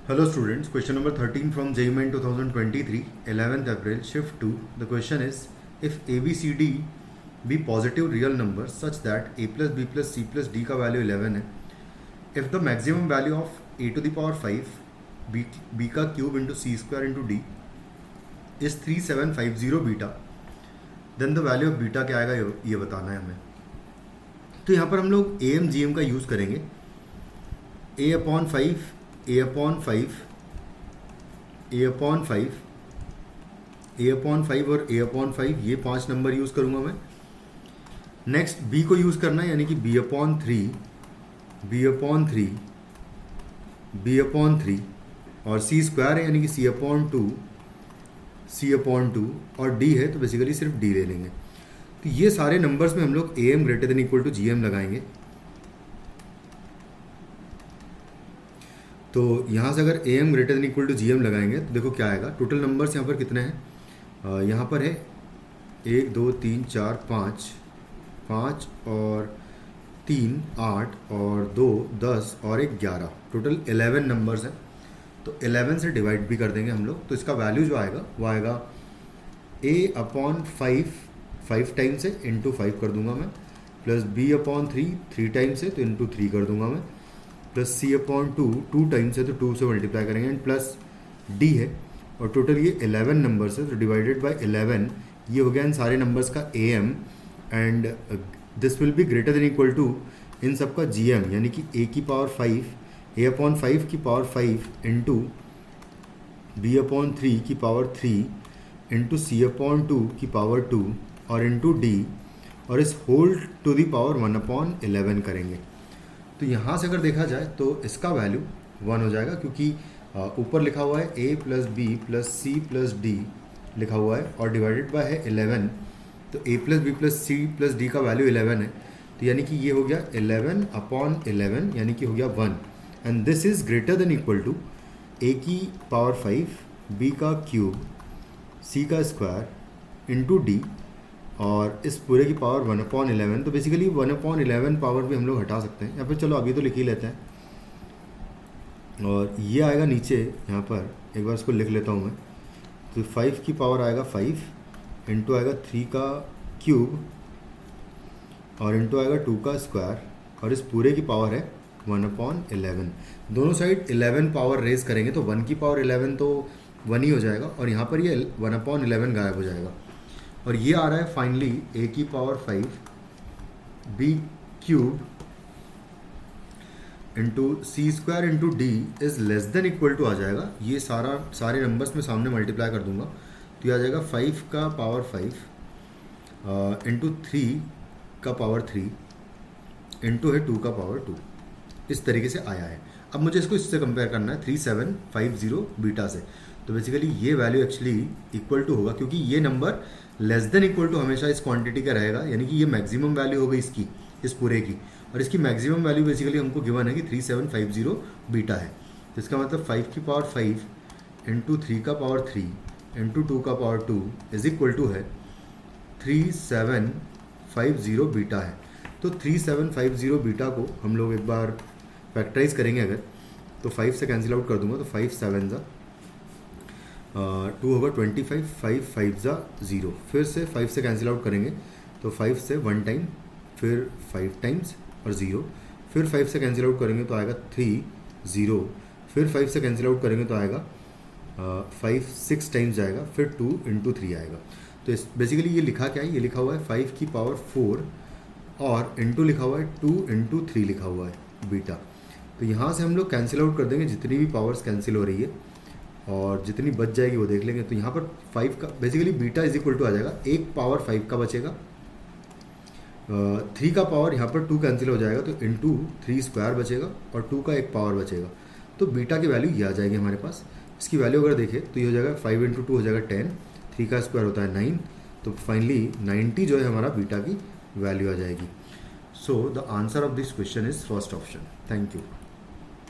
Hello students, question number 13 from JEE Main 2023, 11th April, shift 2. The question is, if ABCD be positive real numbers such that a plus b plus c plus d का value 11 है, if the maximum value of a to the power 5 b का cube into c square into d is 3750 beta, then the value of beta क्या आएगा ये बताना है हमें. तो यहाँ पर हम लोग AM GM का यूज़ करेंगे. a upon 5 a upon 5 a upon 5 a upon 5 और a upon 5 ये 5 नंबर यूज़ करूँगा मैं. नेक्स्ट b को यूज़ करना है, यानी कि b upon 3 b upon 3 b upon 3 और c स्क्वायर है यानी कि c upon 2 c upon 2 और d है तो बेसिकली सिर्फ d ले लेंगे. तो ये सारे नंबर्स में हम लोग am greater than equal to gm लगाएंगे. तो यहाँ से अगर am greater than equal to gm लगाएंगे तो देखो क्या आएगा. टोटल नंबर्स यहाँ पर कितने हैं, यहाँ पर है 1 2 3 4 5 और 3 8 और 2 10 और 1 11, टोटल 11 नंबर्स हैं. तो 11 से डिवाइड भी कर देंगे हम लोग. तो इसका वैल्यू जो आएगा वो आएगा a अपॉन 5 टाइम्स है इंटू 5 कर दूंगा मैं, प्लस b अपॉन 3 टाइम्स है तो इंटू 3 कर दूंगा मैं, प्लस c अपॉन 2 टाइम्स है तो 2 से मल्टीप्लाई करेंगे एंड प्लस d है. और टोटल ये 11 नंबर्स है तो डिवाइडेड बाय 11 ये हो गया इन सारे नंबर्स का am and this will be greater than equal to इन सब का gm, यानी कि a की पावर 5 a अपॉन 5 की पावर 5 इंटू b अपॉन 3 की पावर 3 इंटू c अपॉन 2 की पावर 2 और इंटू d और इस whole to the power 1 upon 11 करेंगे. तो यहाँ से अगर देखा जाए तो इसका वैल्यू 1 हो जाएगा, क्योंकि ऊपर लिखा हुआ है a plus B plus C plus D लिखा हुआ है और डिवाइडेड बाय है 11. तो a plus B plus C plus D का वैल्यू 11 है, तो यानी कि ये हो गया 11 अपॉन 11 यानी कि हो गया 1 and this is greater than equal to a की पावर 5 b का क्यूब c का स्क्वायर इंटू डी और इस पूरे की पावर 1 अपॉन 11. तो बेसिकली 1 अपॉन 11 पावर भी हम लोग हटा सकते हैं. यहाँ पर चलो अभी तो लिख ही लेते हैं और ये आएगा नीचे. यहाँ पर एक बार इसको लिख लेता हूँ मैं. तो 5 की पावर आएगा 5 इंटू आएगा 3 का क्यूब और इंटू आएगा 2 का स्क्वायर और इस पूरे की पावर है 1 अपॉन 11. दोनों साइड 11 पावर रेज करेंगे तो 1 की पावर 11 तो 1 ही हो जाएगा और यहाँ पर ये 1 अपॉन 11 गायब हो जाएगा. और ये आ रहा है फाइनली a की power 5 b cube into C square into D is less than equal to आ जाएगा. ये सारे नंबर्स में सामने मल्टीप्लाई कर दूंगा तो ये आ जाएगा 5 का पावर 5 इंटू 3 का पावर 3 इंटू है 2 का पावर 2. इस तरीके से आया है. अब मुझे इसको इससे कंपेयर करना है 3750 बीटा से. तो बेसिकली ये वैल्यू एक्चुअली इक्वल टू होगा, क्योंकि ये number less than equal to हमेशा इस क्वांटिटी का रहेगा, यानी कि ये मैक्सिमम वैल्यू हो गई इसकी, इस पूरे की. और इसकी मैक्सिमम वैल्यू बेसिकली हमको गिवन है कि 3750 बीटा है. तो इसका मतलब 5 की पावर 5 इंटू 3 का पावर 3 इंटू 2 का पावर 2 इज इक्वल टू है 3750 बीटा है. तो 3750 बीटा को हम लोग एक बार फैक्टराइज करेंगे अगर, तो 5 से कैंसिल आउट कर दूंगा तो 5 7 ज़ा 2 होगा 25, 5 5 ज़ा 0. फिर से 5 से कैंसिल आउट करेंगे तो 5 से 1 टाइम, फिर 5 टाइम्स और 0. फिर 5 से कैंसिल आउट करेंगे तो आएगा 3 0. फिर 5 से कैंसिल आउट करेंगे तो आएगा 5 6 टाइम्स जाएगा, फिर 2 इंटू 3 आएगा. तो इस बेसिकली ये लिखा क्या है, ये लिखा हुआ है 5 की पावर 4 और इंटू लिखा हुआ है 2 इंटू 3 लिखा हुआ है बीटा. तो यहाँ से हम लोग कैंसिल आउट कर देंगे जितनी भी पावर्स कैंसिल हो रही है और जितनी बच जाएगी वो देख लेंगे. तो यहाँ पर 5 का basically beta is equal to आ जाएगा, एक पावर 5 का बचेगा, 3 का पावर यहाँ पर 2 कैंसिल हो जाएगा तो इंटू 3 स्क्वायर बचेगा और 2 का एक पावर बचेगा. तो बीटा की वैल्यू ये आ जाएगी हमारे पास. इसकी वैल्यू अगर देखें तो ये हो जाएगा 5 इंटू 2 हो जाएगा 10, 3 का स्क्वायर होता है 9. तो फाइनली 90 जो है हमारा बीटा की वैल्यू आ जाएगी. So the answer of this question is first option. Thank you.